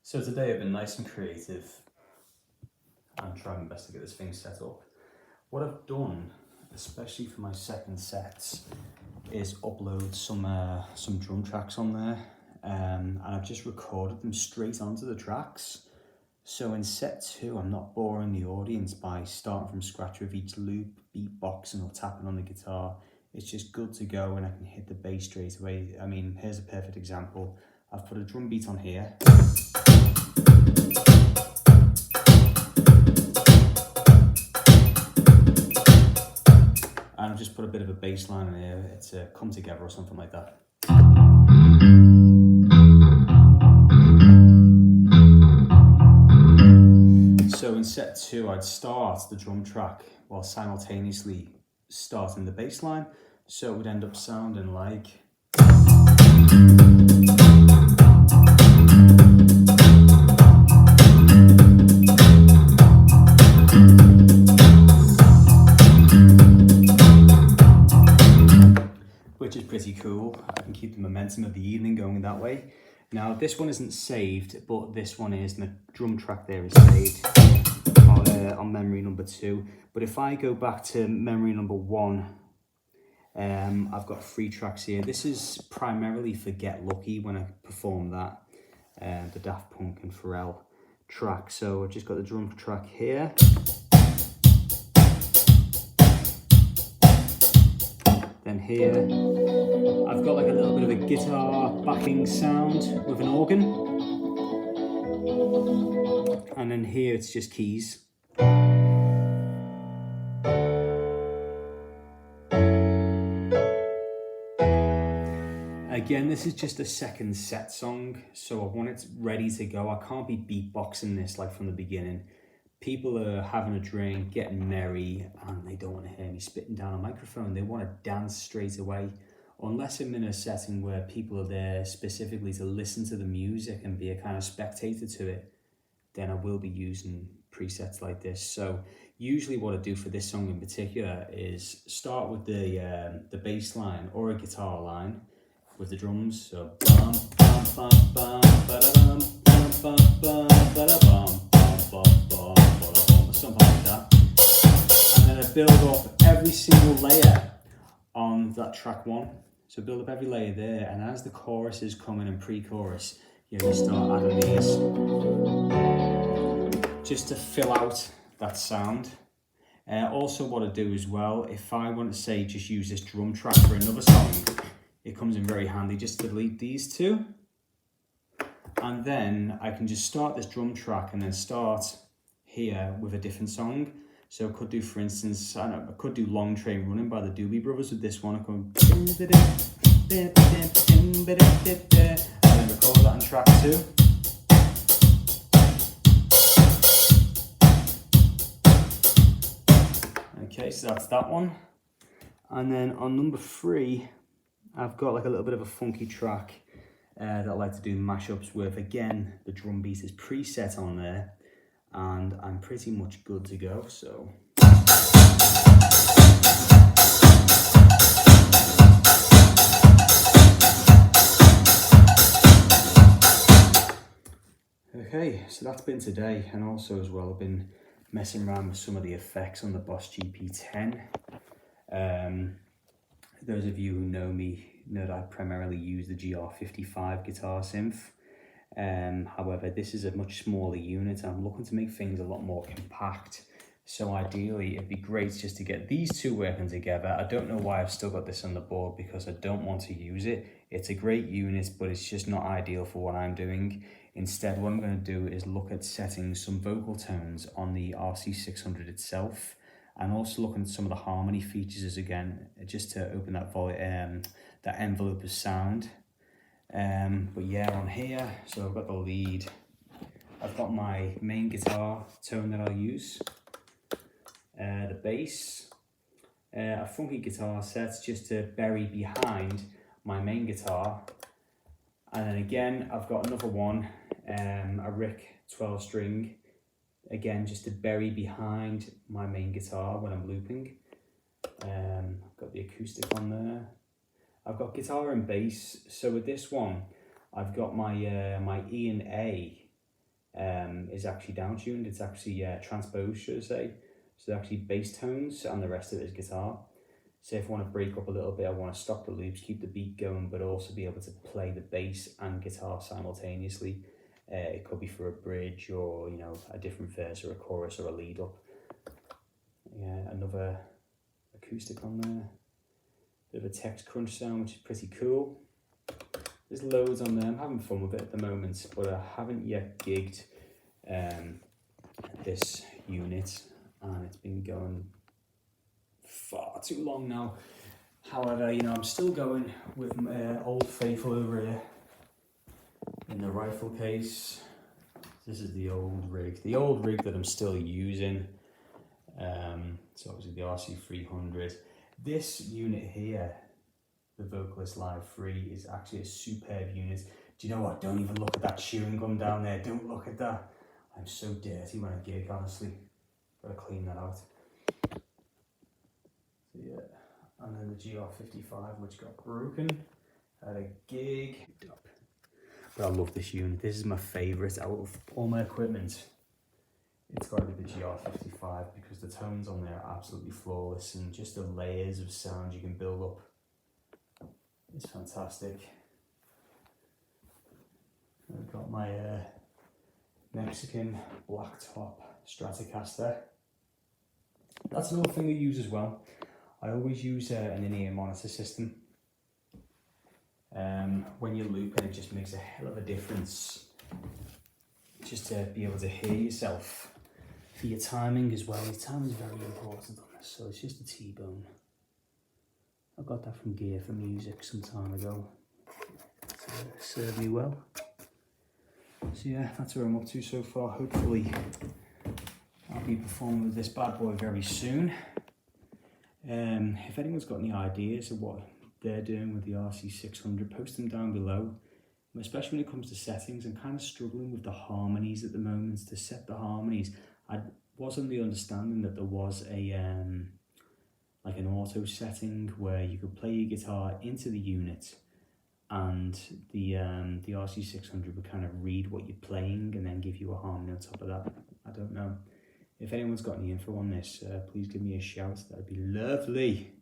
So today I've been nice and creative and trying my best to get this thing set up. What I've done, especially for my second sets, is upload some drum tracks on there, and I've just recorded them straight onto the tracks. So in set 2, I'm not boring the audience by starting from scratch with each loop, beatboxing or tapping on the guitar. It's just good to go and I can hit the bass straight away. I mean, here's a perfect example. I've put a drum beat on here. And I've just put a bit of a bass line in here to come together or something like that. So in set 2, I'd start the drum track while simultaneously starting the bass line. So it would end up sounding like... which is pretty cool. I can keep the momentum of the evening going that way. Now this one isn't saved, but this one is, and the drum track there is saved on memory number 2. But if I go back to memory number 1, I've got 3 tracks here. This is primarily for Get Lucky when I perform that, the Daft Punk and Pharrell track. So I've just got the drum track here. Then here, I've got like a little bit of a guitar backing sound with an organ. And then here it's just keys. Again, this is just a second set song, so I want it ready to go. I can't be beatboxing this like from the beginning. People are having a drink, getting merry, and they don't want to hear me spitting down a microphone. They want to dance straight away. Unless I'm in a setting where people are there specifically to listen to the music and be a kind of spectator to it, then I will be using presets like this. So usually what I do for this song in particular is start with the bass line or a guitar line with the drums. So bum bum bum bum ba-da-bum bum bum bum ba-da-bum bum bum bum ba-da-bum, something like that. And then I build up every single layer on that track 1. So build up every layer there, and as the chorus is coming and pre-chorus, you start adding these just to fill out that sound. Also what I do as well, if I want to say just use this drum track for another song, it comes in very handy just to delete these 2. And then I can just start this drum track and then start here with a different song. So I could do, for instance, I could do Long Train Running by the Doobie Brothers with this one. I could and then record that in track 2. Okay, so that's that one. And then on number 3, I've got like a little bit of a funky track that I like to do mashups with. Again, the drum beat is preset on there, and I'm pretty much good to go. So okay, so that's been today, and also as well I've been messing around with some of the effects on the Boss GP10. Those of you who know me know that I primarily use the GR55 guitar synth. However, this is a much smaller unit. I'm looking to make things a lot more compact. So ideally, it'd be great just to get these 2 working together. I don't know why I've still got this on the board, because I don't want to use it. It's a great unit, but it's just not ideal for what I'm doing. Instead, what I'm going to do is look at setting some vocal tones on the Rc600 itself, and also looking at some of the harmony features again, just to open that that envelope of sound. But yeah, on here, so I've got the lead, I've got my main guitar tone that I'll use, the bass, a funky guitar set just to bury behind my main guitar, and then again I've got another one, a Rick 12 string, again just to bury behind my main guitar when I'm looping. I've got the acoustic on there. I've got guitar and bass. So with this one, I've got my my E and A is actually down-tuned. It's actually transposed, should I say. So they're actually bass tones and the rest of it is guitar. So if I want to break up a little bit, I want to stop the loops, keep the beat going, but also be able to play the bass and guitar simultaneously. It could be for a bridge or, you know, a different verse or a chorus or a lead up. Yeah, another acoustic on there. Bit of a text crunch sound, which is pretty cool. There's loads on there. I'm having fun with it at the moment, but I haven't yet gigged this unit, and it's been going far too long now. However, you know, I'm still going with my old faithful over here in the rifle case. This is the old rig that I'm still using. So obviously the Rc600. This unit here, the Vocalist Live 3, is actually a superb unit. Do you know what? Don't even look at that chewing gum down there. Don't look at that. I'm so dirty when I gig, honestly. Gotta clean that out. So yeah, and then the GR55, which got broken at a gig. But I love this unit. This is my favourite out of all my equipment. It's got to be the GR55 because the tones on there are absolutely flawless, and just the layers of sound you can build up. It's fantastic. I've got my Mexican blacktop Stratocaster. That's another thing I use as well. I always use an in-ear monitor system. When you're looping, it just makes a hell of a difference just to be able to hear yourself. For your timing as well, your timing is very important on this, so it's just a T-bone. I got that from Gear for Music some time ago. It served me well. So yeah, that's where I'm up to so far. Hopefully I'll be performing with this bad boy very soon. If anyone's got any ideas of what they're doing with the Rc600, post them down below. Especially when it comes to settings, I'm kind of struggling with the harmonies at the moment. To set the harmonies, I was on the understanding that there was a like an auto setting where you could play your guitar into the unit, and the Rc600 would kind of read what you're playing and then give you a harmony on top of that. I don't know. If anyone's got any info on this, please give me a shout. That'd be lovely.